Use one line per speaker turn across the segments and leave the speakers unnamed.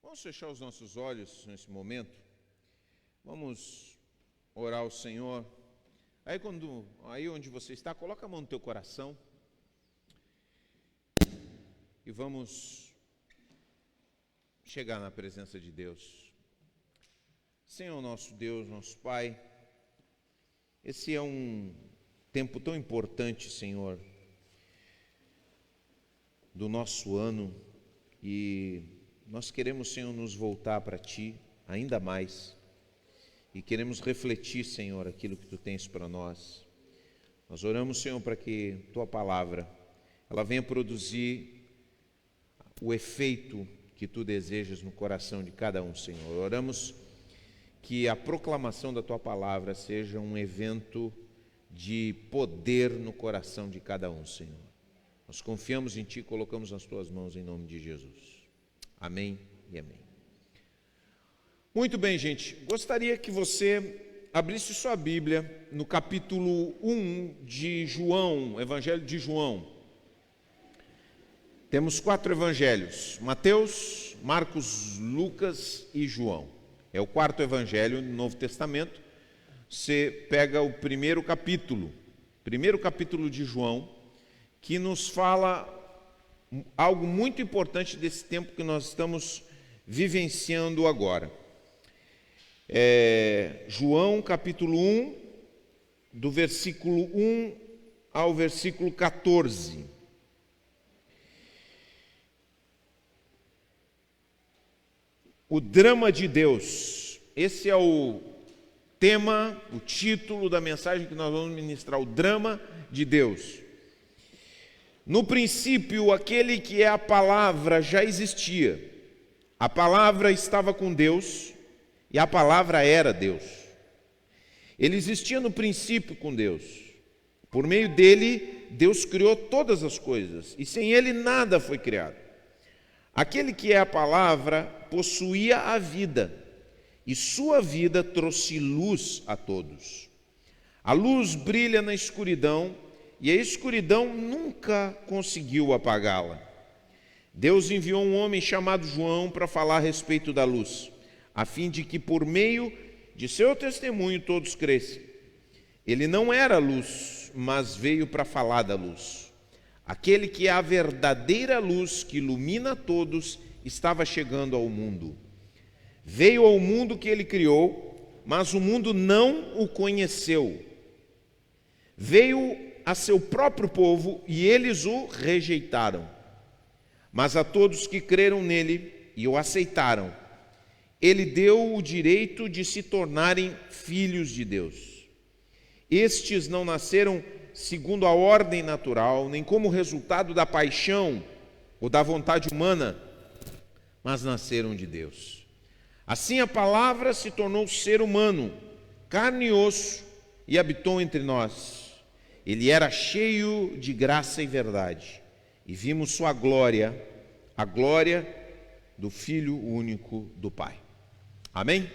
Vamos fechar os nossos olhos nesse momento. Vamos orar ao Senhor. Aí onde você está, coloca a mão no teu coração. E vamos chegar na presença de Deus. Senhor nosso Deus, nosso Pai, esse é um tempo tão importante, Senhor, do nosso ano, e nós queremos, Senhor, nos voltar para Ti ainda mais, e queremos refletir, Senhor, aquilo que Tu tens para nós. Nós oramos, Senhor, para que Tua palavra, ela venha produzir o efeito que Tu desejas no coração de cada um, Senhor. Oramos que a proclamação da Tua palavra seja um evento de poder no coração de cada um, Senhor. Nós confiamos em Ti e colocamos nas Tuas mãos em nome de Jesus. Amém e amém. Muito bem, gente. Gostaria que você abrisse sua Bíblia no capítulo 1 de João, Evangelho de João. Temos 4 evangelhos: Mateus, Marcos, Lucas e João. É o 4º evangelho do Novo Testamento. Você pega o primeiro capítulo de João, que nos fala algo muito importante desse tempo que nós estamos vivenciando agora. João capítulo 1, do versículo 1 ao versículo 14. O drama de Deus. Esse é o tema, o título da mensagem que nós vamos ministrar, o drama de Deus. No princípio, aquele que é a palavra já existia. A palavra estava com Deus e a palavra era Deus. Ele existia no princípio com Deus. Por meio dele, Deus criou todas as coisas, e sem ele nada foi criado. Aquele que é a palavra possuía a vida, e sua vida trouxe luz a todos. A luz brilha na escuridão, e a escuridão nunca conseguiu apagá-la. Deus enviou um homem chamado João para falar a respeito da luz, a fim de que por meio de seu testemunho todos crescem. Ele não era luz, mas veio para falar da luz. Aquele que é a verdadeira luz que ilumina todos estava chegando ao mundo. Veio ao mundo que ele criou, mas o mundo não o conheceu. Veio a seu próprio povo e eles o rejeitaram. Mas a todos que creram nele e o aceitaram, ele deu o direito de se tornarem filhos de Deus. Estes não nasceram segundo a ordem natural, nem como resultado da paixão ou da vontade humana, mas nasceram de Deus. Assim a palavra se tornou ser humano, carne e osso, e habitou entre nós. Ele era cheio de graça e verdade, e vimos sua glória, a glória do Filho único do Pai. Amém?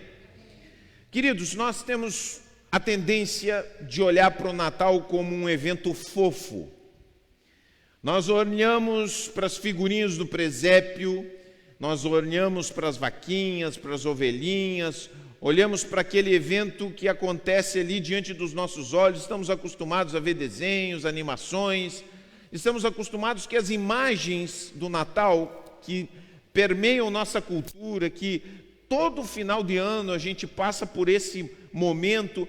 Queridos, nós temos a tendência de olhar para o Natal como um evento fofo. Nós olhamos para as figurinhas do presépio, nós olhamos para as vaquinhas, para as ovelhinhas, olhamos para aquele evento que acontece ali diante dos nossos olhos. Estamos acostumados a ver desenhos, animações, estamos acostumados que as imagens do Natal que permeiam nossa cultura, que todo final de ano a gente passa por esse momento,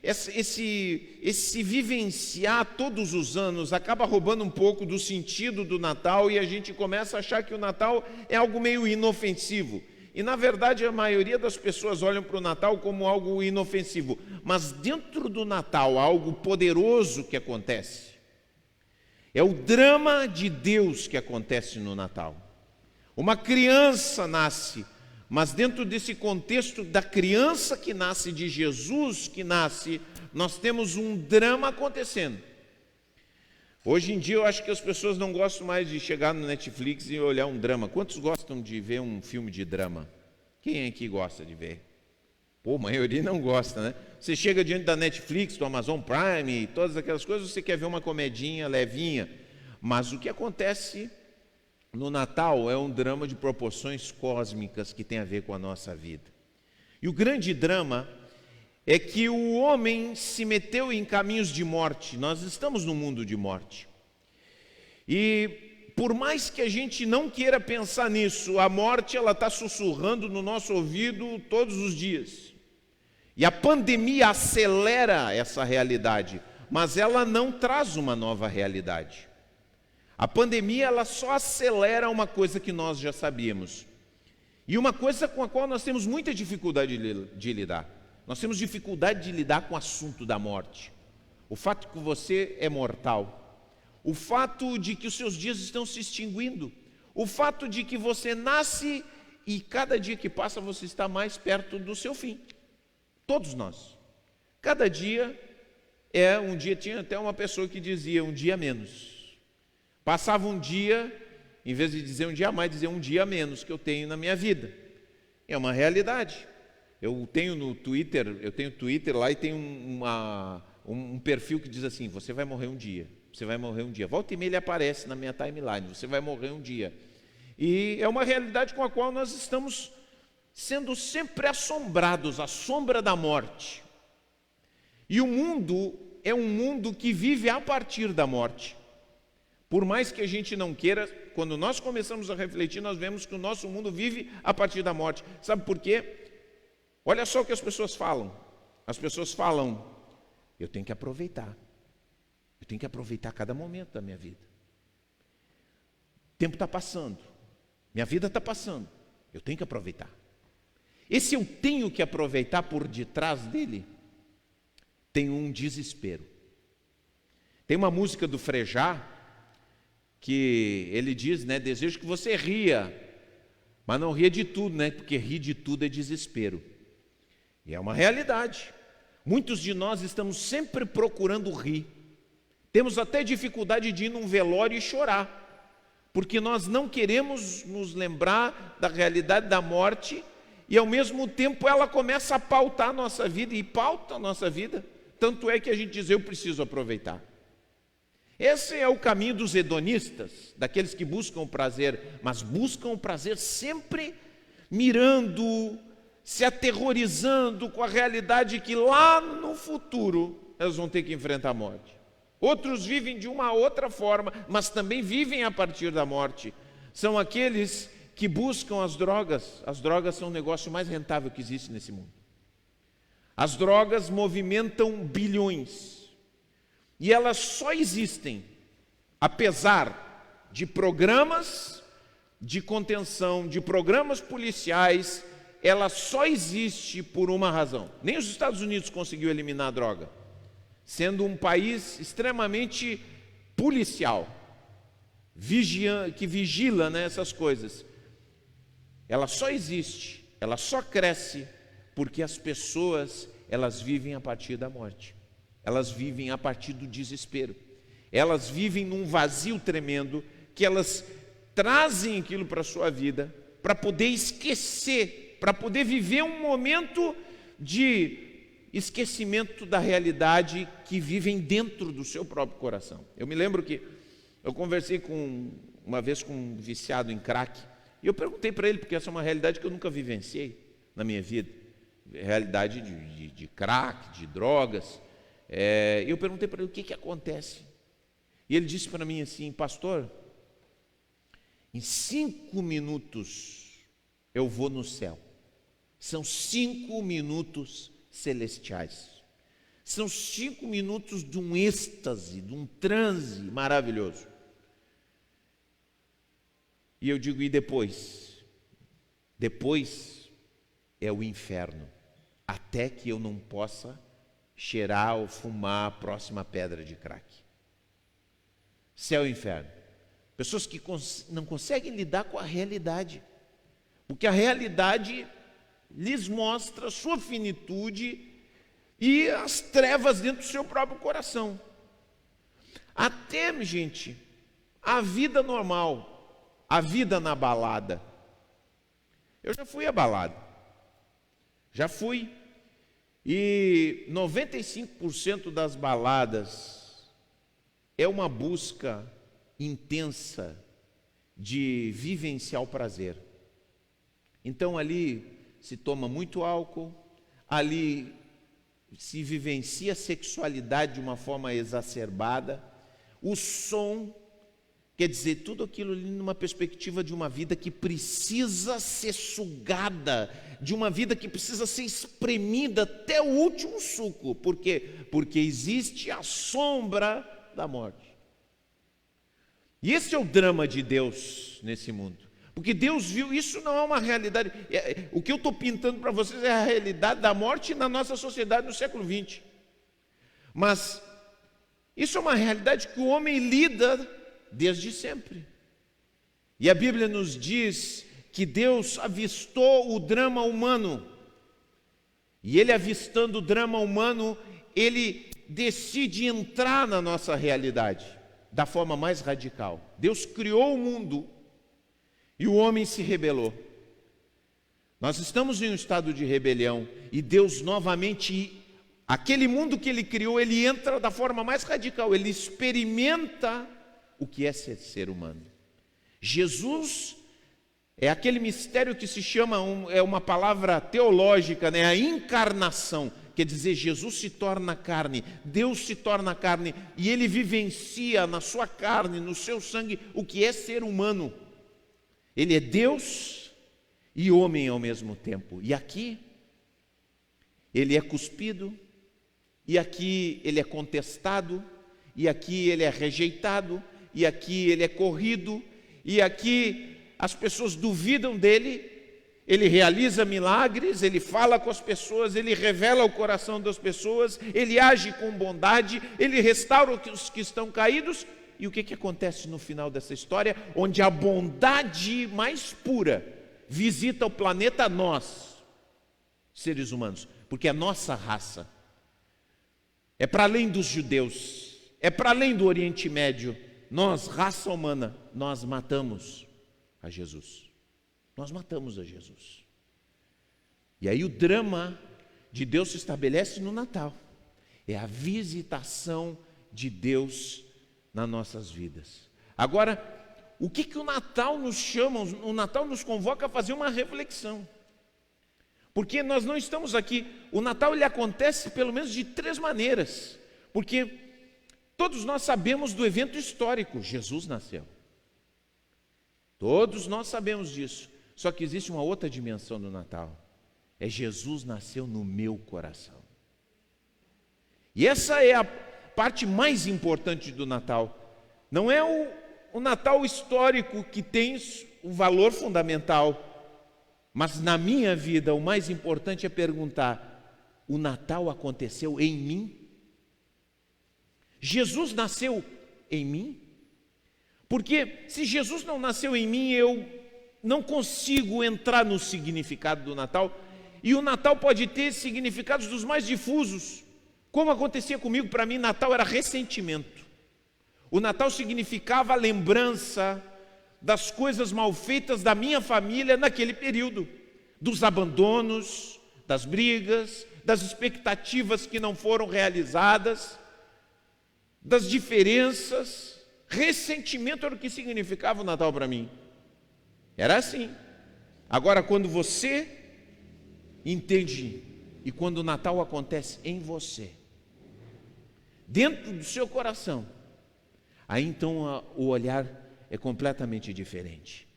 esse vivenciar todos os anos acaba roubando um pouco do sentido do Natal, e a gente começa a achar que o Natal é algo meio inofensivo. E na verdade a maioria das pessoas olham para o Natal como algo inofensivo, mas dentro do Natal há algo poderoso que acontece. É o drama de Deus que acontece no Natal. Uma criança nasce, mas dentro desse contexto da criança que nasce, de Jesus que nasce, nós temos um drama acontecendo. Hoje em dia eu acho que as pessoas não gostam mais de chegar no Netflix e olhar um drama. Quantos gostam de ver um filme de drama? Quem aqui gosta de ver? Pô, a maioria não gosta, né? Você chega diante da Netflix, do Amazon Prime e todas aquelas coisas, você quer ver uma comedinha levinha. Mas o que acontece no Natal é um drama de proporções cósmicas que tem a ver com a nossa vida. E o grande drama é que o homem se meteu em caminhos de morte. Nós estamos no mundo de morte. E por mais que a gente não queira pensar nisso, a morte ela está sussurrando no nosso ouvido todos os dias. E a pandemia acelera essa realidade, mas ela não traz uma nova realidade. A pandemia ela só acelera uma coisa que nós já sabíamos. E uma coisa com a qual nós temos muita dificuldade de lidar. Nós temos dificuldade de lidar com o assunto da morte. O fato de que você é mortal. O fato de que os seus dias estão se extinguindo. O fato de que você nasce e cada dia que passa você está mais perto do seu fim. Todos nós. Cada dia é um dia, tinha até uma pessoa que dizia um dia menos. Passava um dia, em vez de dizer um dia a mais, dizia um dia a menos que eu tenho na minha vida. É uma realidade. Eu tenho Twitter lá e tem um perfil que diz assim, você vai morrer um dia, você vai morrer um dia. Volta e meia ele aparece na minha timeline, você vai morrer um dia. E é uma realidade com a qual nós estamos sendo sempre assombrados, a sombra da morte. E o mundo é um mundo que vive a partir da morte. Por mais que a gente não queira, quando nós começamos a refletir, nós vemos que o nosso mundo vive a partir da morte. Sabe por quê? Olha só o que as pessoas falam. As pessoas falam, eu tenho que aproveitar. Eu tenho que aproveitar cada momento da minha vida. O tempo está passando. Minha vida está passando. Eu tenho que aproveitar. Esse eu tenho que aproveitar, por detrás dele, tem um desespero. Tem uma música do Frejá, que ele diz, né, desejo que você ria, mas não ria de tudo, né, porque rir de tudo é desespero. E é uma realidade. Muitos de nós estamos sempre procurando rir. Temos até dificuldade de ir num velório e chorar, porque nós não queremos nos lembrar da realidade da morte e ao mesmo tempo ela começa a pautar a nossa vida e pauta a nossa vida. Tanto é que a gente diz, eu preciso aproveitar. Esse é o caminho dos hedonistas, daqueles que buscam o prazer, mas buscam o prazer sempre mirando, se aterrorizando com a realidade que lá no futuro elas vão ter que enfrentar a morte. Outros vivem de uma outra forma, mas também vivem a partir da morte. São aqueles que buscam as drogas. As drogas são o negócio mais rentável que existe nesse mundo. As drogas movimentam bilhões. E elas só existem, apesar de programas de contenção, de programas policiais, ela só existe por uma razão. Nem os Estados Unidos conseguiu eliminar a droga, sendo um país extremamente policial, que vigila, né, essas coisas. Ela só existe, ela só cresce, porque as pessoas, elas vivem a partir da morte. Elas vivem a partir do desespero. Elas vivem num vazio tremendo, que elas trazem aquilo para a sua vida, para poder esquecer, para poder viver um momento de esquecimento da realidade que vivem dentro do seu próprio coração. Eu me lembro que eu conversei uma vez com um viciado em crack, e eu perguntei para ele, porque essa é uma realidade que eu nunca vivenciei na minha vida, realidade de crack, de drogas. Eu perguntei para ele o que acontece. E ele disse para mim assim, pastor, em 5 minutos eu vou no céu. São 5 minutos celestiais. São 5 minutos de um êxtase, de um transe maravilhoso. E eu digo, e depois? Depois é o inferno, até que eu não possa cheirar ou fumar a próxima pedra de crack. Céu e inferno. Pessoas que não conseguem lidar com a realidade, porque a realidade lhes mostra a sua finitude e as trevas dentro do seu próprio coração. Até, gente, a vida normal, a vida na balada. Eu já fui à balada, já fui. E 95% das baladas é uma busca intensa de vivenciar o prazer. Então ali se toma muito álcool, ali se vivencia a sexualidade de uma forma exacerbada, o som, quer dizer, tudo aquilo ali numa perspectiva de uma vida que precisa ser sugada, de uma vida que precisa ser espremida até o último suco. Por quê? Porque existe a sombra da morte. E esse é o drama de Deus nesse mundo. Porque Deus viu, isso não é uma realidade. O que eu estou pintando para vocês é a realidade da morte na nossa sociedade no século XX. Mas isso é uma realidade que o homem lida desde sempre. E a Bíblia nos diz que Deus avistou o drama humano. E ele avistando o drama humano, ele decide entrar na nossa realidade da forma mais radical. Deus criou o mundo e o homem se rebelou. Nós estamos em um estado de rebelião e Deus novamente, aquele mundo que ele criou, ele entra da forma mais radical, ele experimenta o que é ser humano. Jesus é aquele mistério que se chama, é uma palavra teológica, né? A encarnação, quer dizer, Jesus se torna carne, Deus se torna carne, e ele vivencia na sua carne, no seu sangue, o que é ser humano. Ele é Deus e homem ao mesmo tempo. E aqui, ele é cuspido, e aqui ele é contestado, e aqui ele é rejeitado, e aqui ele é corrido, e aqui as pessoas duvidam dele. Ele realiza milagres, ele fala com as pessoas, ele revela o coração das pessoas, ele age com bondade, ele restaura os que estão caídos. E o que acontece no final dessa história? Onde a bondade mais pura visita o planeta, nós, seres humanos, porque é a nossa raça. É para além dos judeus, é para além do Oriente Médio. Nós, raça humana, nós matamos a Jesus. Nós matamos a Jesus. E aí o drama de Deus se estabelece no Natal. É a visitação de Deus nas nossas vidas. Agora, o que o Natal nos chama? O Natal nos convoca a fazer uma reflexão. Porque nós não estamos aqui, o Natal ele acontece pelo menos de 3 maneiras. Porque todos nós sabemos do evento histórico, Jesus nasceu. Todos nós sabemos disso. Só que existe uma outra dimensão do Natal. É Jesus nasceu no meu coração. E essa é a parte mais importante do Natal. Não é o Natal histórico que tem um valor fundamental, mas na minha vida o mais importante é perguntar: o Natal aconteceu em mim? Jesus nasceu em mim? Porque se Jesus não nasceu em mim, eu não consigo entrar no significado do Natal. E o Natal pode ter significados dos mais difusos. Como acontecia comigo, para mim Natal era ressentimento. O Natal significava a lembrança das coisas mal feitas da minha família naquele período. Dos abandonos, das brigas, das expectativas que não foram realizadas, das diferenças. Ressentimento era o que significava o Natal para mim. Era assim. Agora, quando você entende, e quando o Natal acontece em você, dentro do seu coração, aí então o olhar é completamente diferente.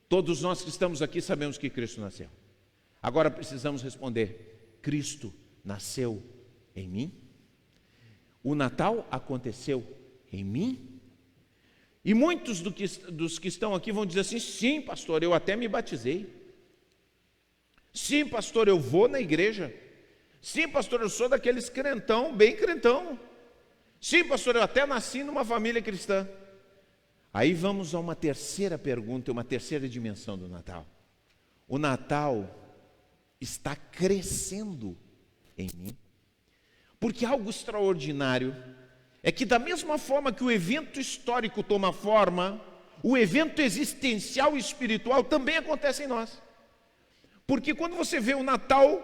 Todos nós que estamos aqui sabemos que Cristo nasceu. Agora precisamos responder: Cristo nasceu em mim? O Natal aconteceu em mim? E muitos dos que estão aqui vão dizer assim: sim, pastor, eu até me batizei. Sim, pastor, eu vou na igreja. Sim, pastor, eu sou daqueles crentão, bem crentão. Sim, pastor, eu até nasci numa família cristã. Aí vamos a uma terceira pergunta, uma terceira dimensão do Natal. O Natal está crescendo em mim? Porque algo extraordinário é que, da mesma forma que o evento histórico toma forma, o evento existencial e espiritual também acontece em nós. Porque quando você vê o Natal,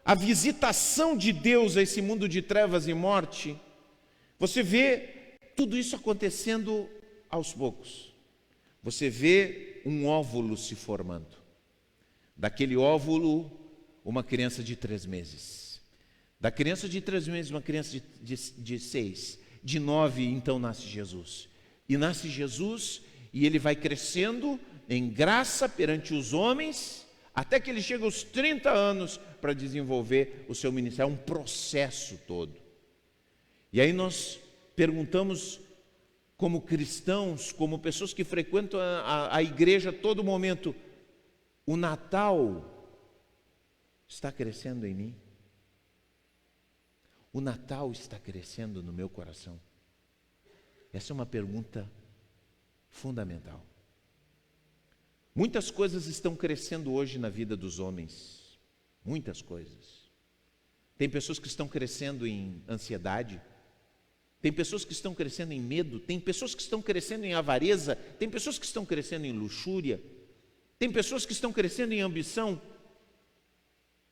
a visitação de Deus a esse mundo de trevas e morte, você vê tudo isso acontecendo aos poucos. você vê um óvulo se formando. Daquele óvulo, uma criança de 3 meses. Da criança de 3 meses, uma criança de 6. De 9, então, nasce Jesus. E nasce Jesus, e ele vai crescendo em graça perante os homens, até que ele chega aos 30 anos para desenvolver o seu ministério. É um processo todo. E aí nós perguntamos, como cristãos, como pessoas que frequentam a igreja a todo momento, o Natal está crescendo em mim? O Natal está crescendo no meu coração? Essa é uma pergunta fundamental. Muitas coisas estão crescendo hoje na vida dos homens. Muitas coisas. Tem pessoas que estão crescendo em ansiedade. Tem pessoas que estão crescendo em medo. Tem pessoas que estão crescendo em avareza. Tem pessoas que estão crescendo em luxúria. Tem pessoas que estão crescendo em ambição.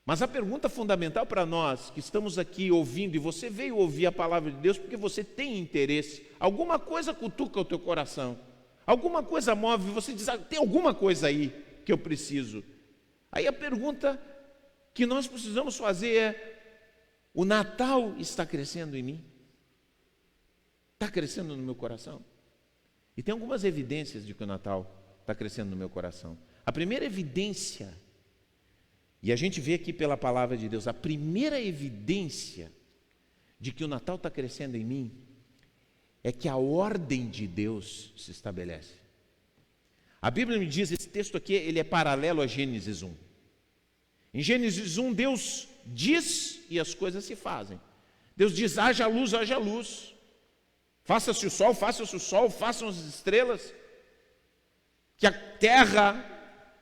Mas a pergunta fundamental para nós que estamos aqui ouvindo, e você veio ouvir a palavra de Deus porque você tem interesse, alguma coisa cutuca o teu coração, alguma coisa move, você diz, tem alguma coisa aí que eu preciso. Aí a pergunta que nós precisamos fazer é, o Natal está crescendo em mim? Está crescendo no meu coração? E tem algumas evidências de que o Natal está crescendo no meu coração. A primeira evidência, e a gente vê aqui pela palavra de Deus, a primeira evidência de que o Natal está crescendo em mim é que a ordem de Deus se estabelece. A Bíblia me diz, esse texto aqui, ele é paralelo a Gênesis 1. Em Gênesis 1, Deus diz e as coisas se fazem. Deus diz, haja luz, haja luz. Faça-se o sol, faça-se o sol, façam as estrelas. Que a terra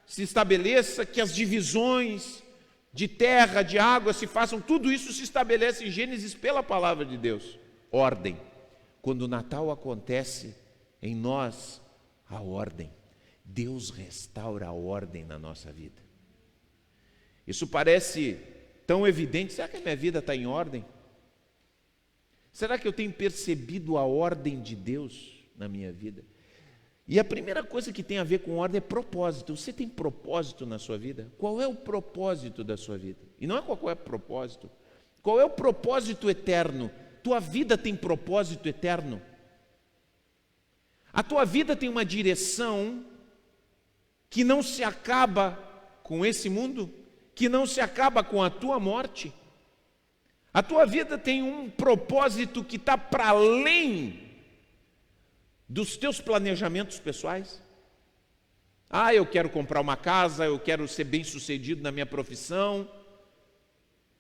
se estabeleça, que as divisões de terra, de água se façam, tudo isso se estabelece em Gênesis pela palavra de Deus. Ordem. Quando o Natal acontece em nós, a ordem. Deus restaura a ordem na nossa vida. Isso parece tão evidente. Será que a minha vida está em ordem? Será que eu tenho percebido a ordem de Deus na minha vida? E a primeira coisa que tem a ver com ordem é propósito. Você tem propósito na sua vida? Qual é o propósito da sua vida? E não é qual é o propósito. Qual é o propósito eterno? Tua vida tem propósito eterno? A tua vida tem uma direção que não se acaba com esse mundo? Que não se acaba com a tua morte? A tua vida tem um propósito que está para além dos teus planejamentos pessoais? Eu quero comprar uma casa, eu quero ser bem-sucedido na minha profissão,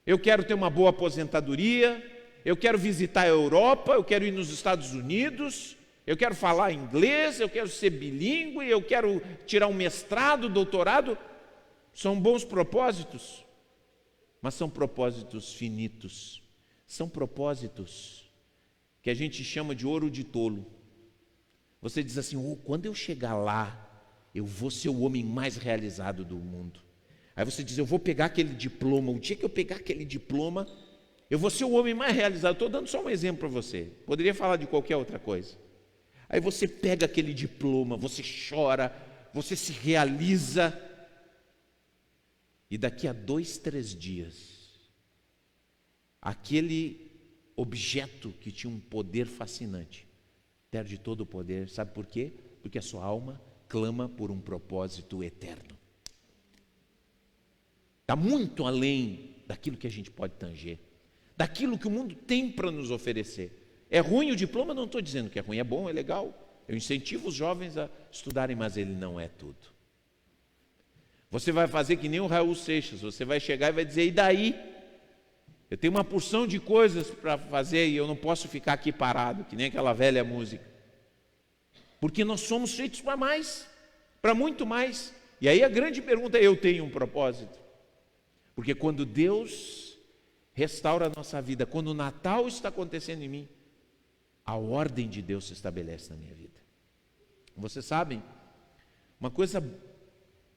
eu quero ter uma boa aposentadoria, eu quero visitar a Europa, eu quero ir nos Estados Unidos, eu quero falar inglês, eu quero ser bilíngue, eu quero tirar um mestrado, doutorado. São bons propósitos, mas são propósitos finitos, são propósitos que a gente chama de ouro de tolo. Você diz assim, quando eu chegar lá, eu vou ser o homem mais realizado do mundo. Aí você diz, eu vou pegar aquele diploma, o dia que eu pegar aquele diploma, eu vou ser o homem mais realizado. Estou dando só um exemplo para você, poderia falar de qualquer outra coisa. Aí você pega aquele diploma, você chora, você se realiza, e daqui a 2, 3 dias, aquele objeto que tinha um poder fascinante, perde todo o poder. Sabe por quê? Porque a sua alma clama por um propósito eterno. Está muito além daquilo que a gente pode tanger, daquilo que o mundo tem para nos oferecer. É ruim o diploma? Não estou dizendo que é ruim, é bom, é legal. Eu incentivo os jovens a estudarem, mas ele não é tudo. Você vai fazer que nem o Raul Seixas, você vai chegar e vai dizer, e daí? Eu tenho uma porção de coisas para fazer e eu não posso ficar aqui parado, que nem aquela velha música. Porque nós somos feitos para mais, para muito mais. E aí a grande pergunta é, eu tenho um propósito? Porque quando Deus restaura a nossa vida, quando o Natal está acontecendo em mim, a ordem de Deus se estabelece na minha vida. Vocês sabem, uma coisa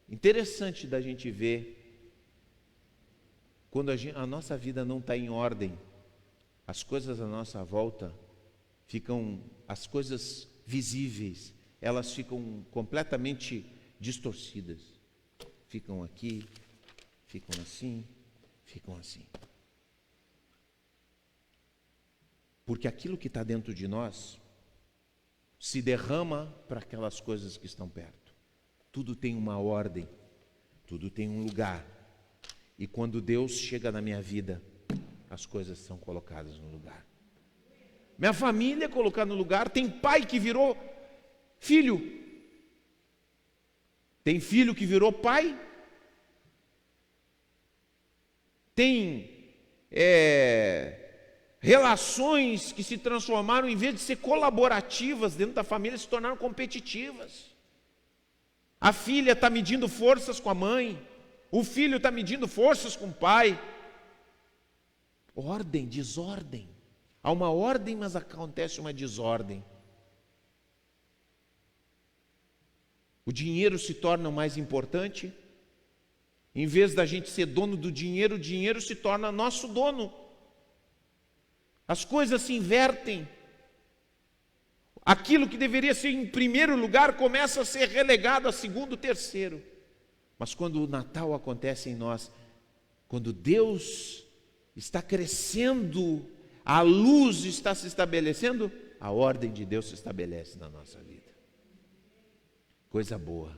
interessante da gente ver, quando a nossa vida não está em ordem, as coisas à nossa volta ficam, as coisas visíveis, elas ficam completamente distorcidas. Ficam aqui, ficam assim, ficam assim. Porque aquilo que está dentro de nós se derrama para aquelas coisas que estão perto. Tudo tem uma ordem, tudo tem um lugar. E quando Deus chega na minha vida, as coisas são colocadas no lugar. Minha família é colocada no lugar. Tem pai que virou filho. Tem filho que virou pai. Tem relações que se transformaram, em vez de ser colaborativas dentro da família, se tornaram competitivas. A filha está medindo forças com a mãe, o filho está medindo forças com o pai. Ordem, desordem. Há uma ordem, mas acontece uma desordem. O dinheiro se torna o mais importante. Em vez da gente ser dono do dinheiro, o dinheiro se torna nosso dono. As coisas se invertem. Aquilo que deveria ser em primeiro lugar começa a ser relegado a segundo, terceiro. Mas quando o Natal acontece em nós, quando Deus está crescendo, a luz está se estabelecendo, a ordem de Deus se estabelece na nossa vida. Coisa boa,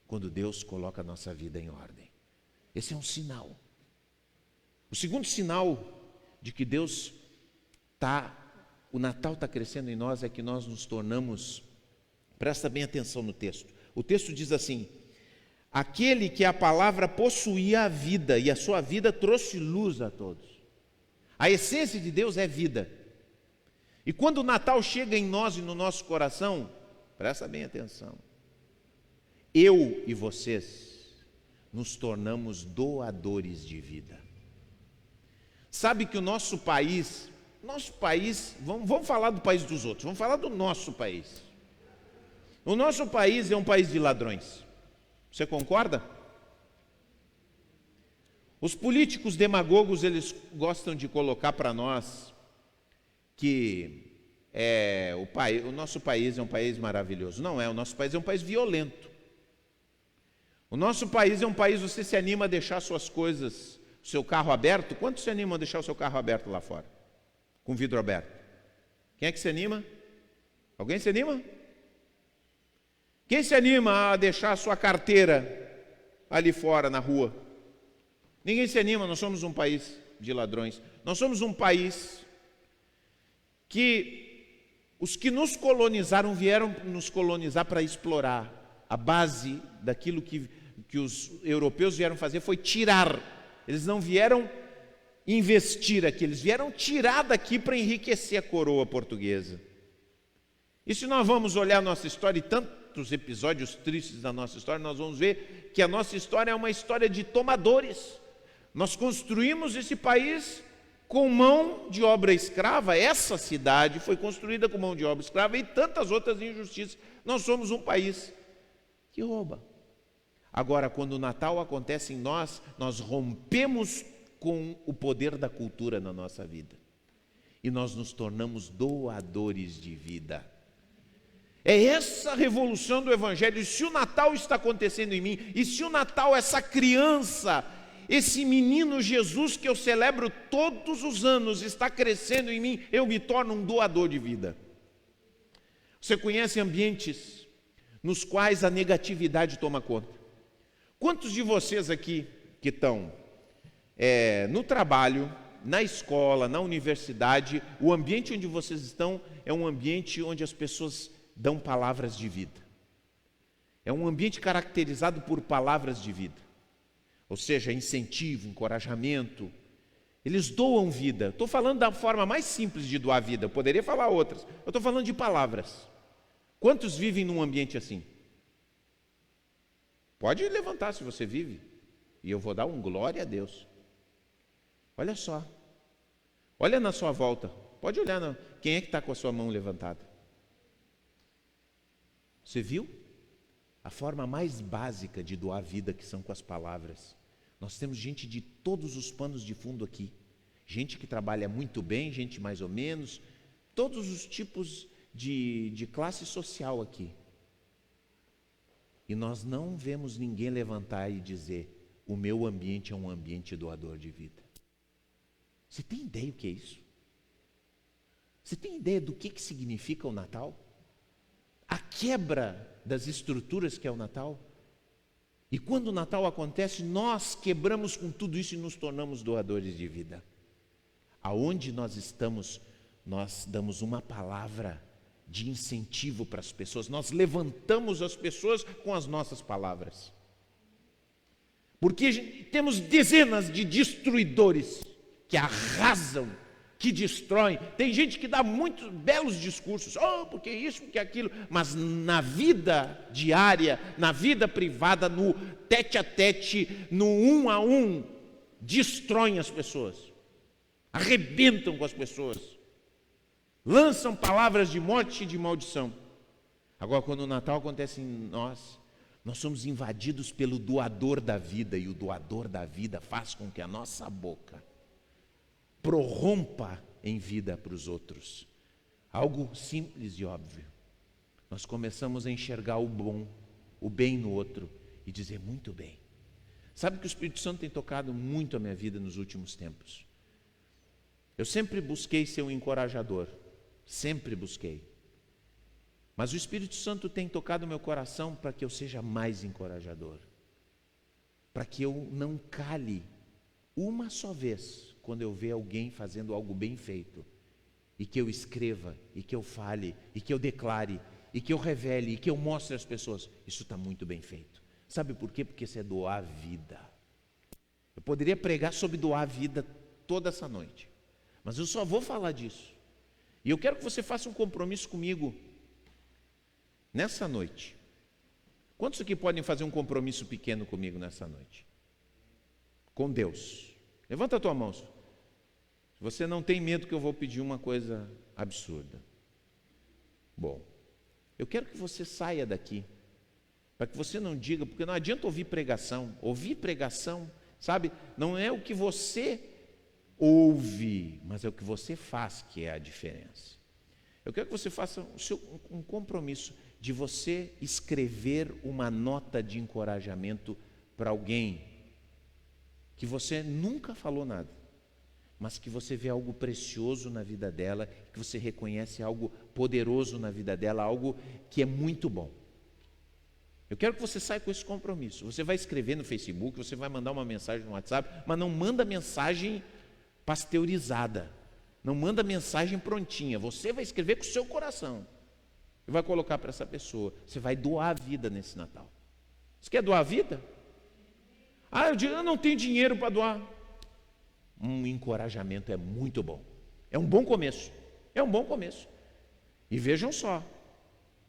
quando Deus coloca a nossa vida em ordem. Esse é um sinal. O segundo sinal de que o Natal está crescendo em nós é que nós nos tornamos, presta bem atenção no texto. O texto diz assim: aquele que a palavra possuía a vida, e a sua vida trouxe luz a todos. A essência de Deus é vida. E quando o Natal chega em nós e no nosso coração, presta bem atenção, eu e vocês nos tornamos doadores de vida. Sabe que o nosso país, vamos falar do país dos outros, vamos falar do nosso país. O nosso país é um país de ladrões. Você concorda? Os políticos demagogos, eles gostam de colocar para nós que o nosso país é um país maravilhoso. Não é, o nosso país é um país violento. O nosso país é um país, você se anima a deixar suas coisas, o seu carro aberto? Quantos se animam a deixar o seu carro aberto lá fora? Com vidro aberto? Quem é que se anima? Alguém se anima? Quem se anima a deixar a sua carteira ali fora, na rua? Ninguém se anima. Nós somos um país de ladrões. Nós somos um país que os que nos colonizaram vieram nos colonizar para explorar. A base daquilo que os europeus vieram fazer foi tirar. Eles não vieram investir aqui, eles vieram tirar daqui para enriquecer a coroa portuguesa. E se nós vamos olhar a nossa história e tantos episódios tristes da nossa história, nós vamos ver que a nossa história é uma história de tomadores. Nós construímos esse país com mão de obra escrava. Essa cidade foi construída com mão de obra escrava e tantas outras injustiças. Nós somos um país que rouba. Agora, quando o Natal acontece em nós, nós rompemos com o poder da cultura na nossa vida. E nós nos tornamos doadores de vida. É essa revolução do Evangelho. E se o Natal está acontecendo em mim, e se o Natal, essa criança, esse menino Jesus que eu celebro todos os anos, está crescendo em mim, eu me torno um doador de vida. Você conhece ambientes nos quais a negatividade toma conta? Quantos de vocês aqui que estão no trabalho, na escola, na universidade, o ambiente onde vocês estão é um ambiente onde as pessoas dão palavras de vida? É um ambiente caracterizado por palavras de vida, ou seja, incentivo, encorajamento. Eles doam vida. Estou falando da forma mais simples de doar vida, eu poderia falar outras. Eu estou falando de palavras. Quantos vivem num ambiente assim? Pode levantar se você vive, e eu vou dar um glória a Deus. Olha só, olha na sua volta, pode olhar, quem é que está com a sua mão levantada? Você viu? A forma mais básica de doar vida, que são com as palavras. Nós temos gente de todos os panos de fundo aqui, gente que trabalha muito bem, gente mais ou menos, todos os tipos de classe social aqui. E nós não vemos ninguém levantar e dizer: o meu ambiente é um ambiente doador de vida. Você tem ideia do que é isso? Você tem ideia do que significa o Natal? A quebra das estruturas que é o Natal? E quando o Natal acontece, nós quebramos com tudo isso e nos tornamos doadores de vida. Aonde nós estamos, nós damos uma palavra de incentivo para as pessoas. Nós levantamos as pessoas com as nossas palavras. Porque temos dezenas de destruidores que arrasam, que destroem. Tem gente que dá muitos belos discursos, porque isso, porque aquilo, mas na vida diária, na vida privada, no tete a tete, no um a um, destroem as pessoas, arrebentam com as pessoas, lançam palavras de morte e de maldição. Agora, quando o Natal acontece em nós somos invadidos pelo doador da vida, e o doador da vida faz com que a nossa boca prorrompa em vida para os outros. Algo simples e óbvio. Nós começamos a enxergar o bom, o bem no outro e dizer: muito bem. Sabe que o Espírito Santo tem tocado muito a minha vida nos últimos tempos. Eu sempre busquei ser um encorajador, sempre busquei. Mas o Espírito Santo tem tocado o meu coração para que eu seja mais encorajador, para que eu não cale uma só vez quando eu ver alguém fazendo algo bem feito, e que eu escreva, e que eu fale, e que eu declare, e que eu revele, e que eu mostre às pessoas: isso está muito bem feito. Sabe por quê? Porque isso é doar a vida. Eu poderia pregar sobre doar a vida toda essa noite, mas eu só vou falar disso. E eu quero que você faça um compromisso comigo nessa noite. Quantos aqui podem fazer um compromisso pequeno comigo nessa noite? Com Deus. Levanta a tua mão. Se você não tem medo que eu vou pedir uma coisa absurda. Bom, eu quero que você saia daqui, para que você não diga, porque não adianta ouvir pregação, sabe, não é o que você ouve, mas é o que você faz que é a diferença. Eu quero que você faça um compromisso de você escrever uma nota de encorajamento para alguém que você nunca falou nada, mas que você vê algo precioso na vida dela, que você reconhece algo poderoso na vida dela, algo que é muito bom. Eu quero que você saia com esse compromisso. Você vai escrever no Facebook, você vai mandar uma mensagem no WhatsApp, mas não manda mensagem pasteurizada, não manda mensagem prontinha. Você vai escrever com o seu coração e vai colocar para essa pessoa. Você vai doar a vida nesse Natal. Você quer doar a vida? Eu não tenho dinheiro para doar. Um encorajamento é muito bom. É um bom começo. E vejam só,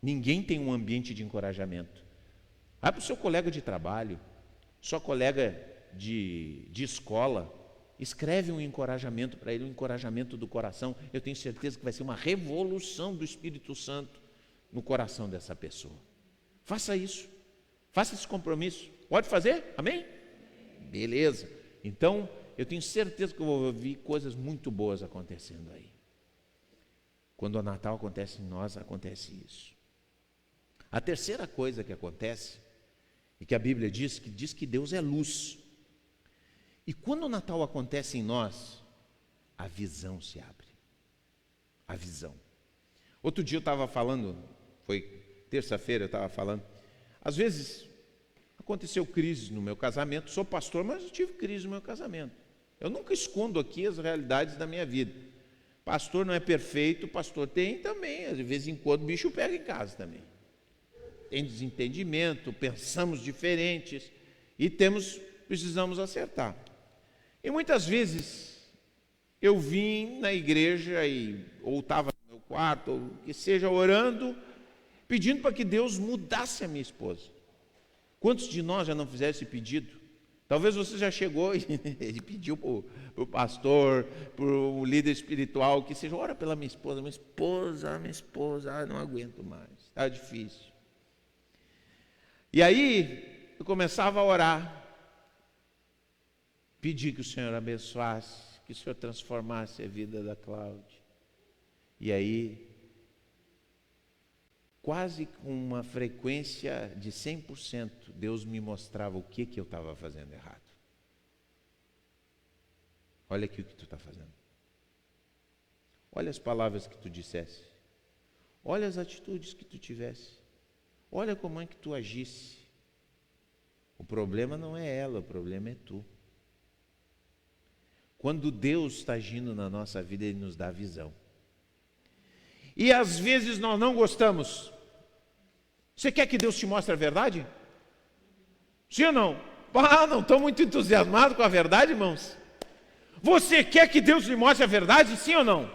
ninguém tem um ambiente de encorajamento. Vai para o seu colega de trabalho, sua colega de escola, escreve um encorajamento para ele, um encorajamento do coração. Eu tenho certeza que vai ser uma revolução do Espírito Santo no coração dessa pessoa. Faça isso, faça esse compromisso. Pode fazer? Amém? Beleza. Então, eu tenho certeza que eu vou ouvir coisas muito boas acontecendo aí. Quando o Natal acontece em nós, acontece isso. A terceira coisa que acontece, e que a Bíblia diz que Deus é luz. E quando o Natal acontece em nós, a visão se abre. A visão. Outro dia eu estava falando, foi terça-feira eu estava falando, às vezes aconteceu crise no meu casamento, sou pastor, mas eu tive crise no meu casamento. Eu nunca escondo aqui as realidades da minha vida. Pastor não é perfeito, pastor tem também, de vez em quando o bicho pega em casa também. Tem desentendimento, pensamos diferentes e precisamos acertar. E muitas vezes eu vim na igreja ou estava no meu quarto, ou que seja, orando, pedindo para que Deus mudasse a minha esposa. Quantos de nós já não fizeram esse pedido? Talvez você já chegou e pediu para o pastor, para o líder espiritual, que seja, ora pela minha esposa, não aguento mais, está difícil. E aí, eu começava a orar, pedir que o Senhor abençoasse, que o Senhor transformasse a vida da Cláudia. E aí, quase com uma frequência de 100%, Deus me mostrava o que eu estava fazendo errado. Olha aqui o que tu está fazendo. Olha as palavras que tu dissesse. Olha as atitudes que tu tivesse. Olha como é que tu agisse. O problema não é ela, o problema é tu. Quando Deus está agindo na nossa vida, Ele nos dá visão. E às vezes nós não gostamos. Você quer que Deus te mostre a verdade? Sim ou não? Ah, não estou muito entusiasmado com a verdade, irmãos. Você quer que Deus lhe mostre a verdade? Sim ou não?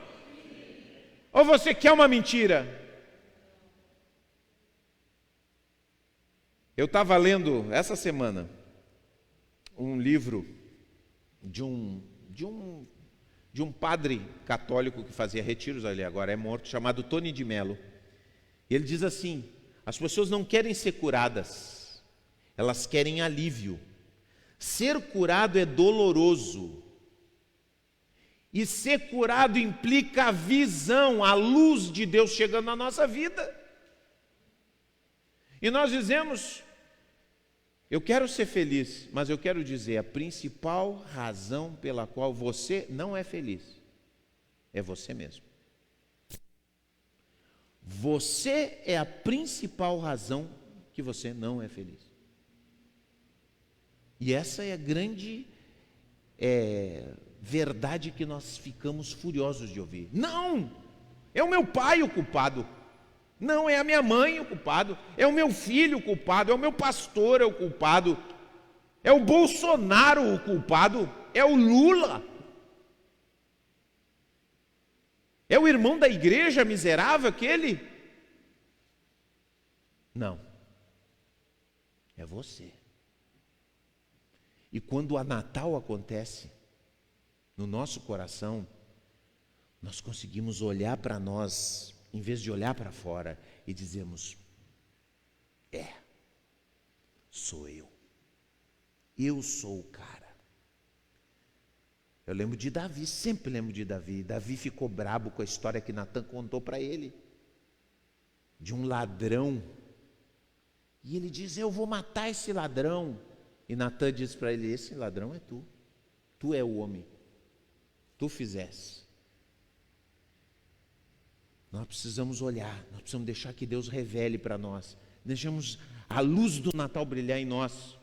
Ou você quer uma mentira? Eu estava lendo essa semana um livro de um padre católico que fazia retiros ali, agora é morto, chamado Tony de Mello. E ele diz assim: as pessoas não querem ser curadas, elas querem alívio. Ser curado é doloroso. E ser curado implica a visão, a luz de Deus chegando na nossa vida. E nós dizemos: eu quero ser feliz, mas eu quero dizer, a principal razão pela qual você não é feliz é você mesmo. Você é a principal razão que você não é feliz. E essa é a grande verdade que nós ficamos furiosos de ouvir. Não! É o meu pai o culpado. Não, é a minha mãe o culpado. É o meu filho o culpado. É o meu pastor o culpado. É o Bolsonaro o culpado. É o Lula. É o irmão da igreja miserável aquele? Não. É você. E quando a Natal acontece no nosso coração, nós conseguimos olhar para nós, em vez de olhar para fora, e dizemos: sou eu. Eu sou o cara. Eu lembro de Davi, sempre lembro de Davi. Davi ficou brabo com a história que Natan contou para ele, de um ladrão. E ele diz: eu vou matar esse ladrão. E Natan diz para ele: esse ladrão é tu. Tu é o homem. Tu fizeste. Nós precisamos olhar, nós precisamos deixar que Deus revele para nós. Deixamos a luz do Natal brilhar em nós.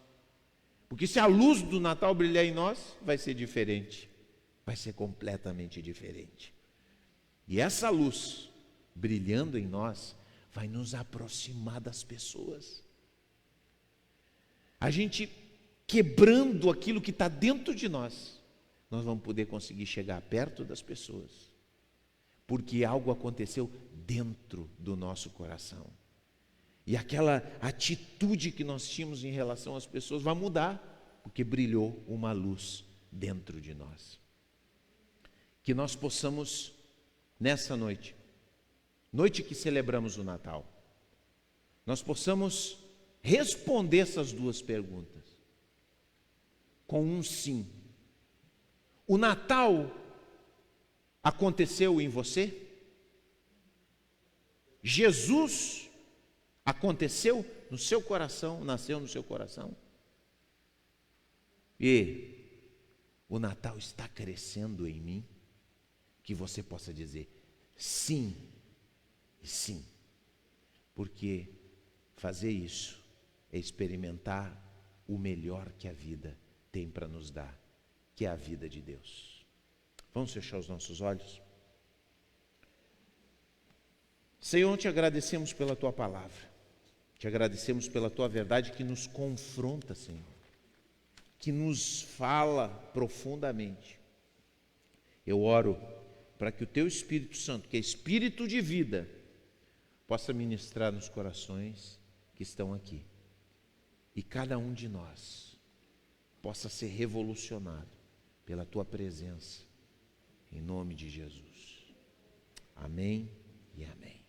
Porque se a luz do Natal brilhar em nós, vai ser diferente. Vai ser completamente diferente. E essa luz brilhando em nós vai nos aproximar das pessoas. A gente quebrando aquilo que está dentro de nós, nós vamos poder conseguir chegar perto das pessoas. Porque algo aconteceu dentro do nosso coração. E aquela atitude que nós tínhamos em relação às pessoas vai mudar, porque brilhou uma luz dentro de nós. Que nós possamos, nessa noite, noite que celebramos o Natal, nós possamos responder essas duas perguntas com um sim. O Natal aconteceu em você? Jesus aconteceu no seu coração, nasceu no seu coração? E o Natal está crescendo em mim? Que você possa dizer sim e sim, porque fazer isso é experimentar o melhor que a vida tem para nos dar, que é a vida de Deus. Vamos fechar os nossos olhos? Senhor, te agradecemos pela tua palavra, te agradecemos pela tua verdade que nos confronta, Senhor, que nos fala profundamente. Eu oro para que o teu Espírito Santo, que é Espírito de vida, possa ministrar nos corações que estão aqui. E cada um de nós possa ser revolucionado pela tua presença, em nome de Jesus. Amém e amém.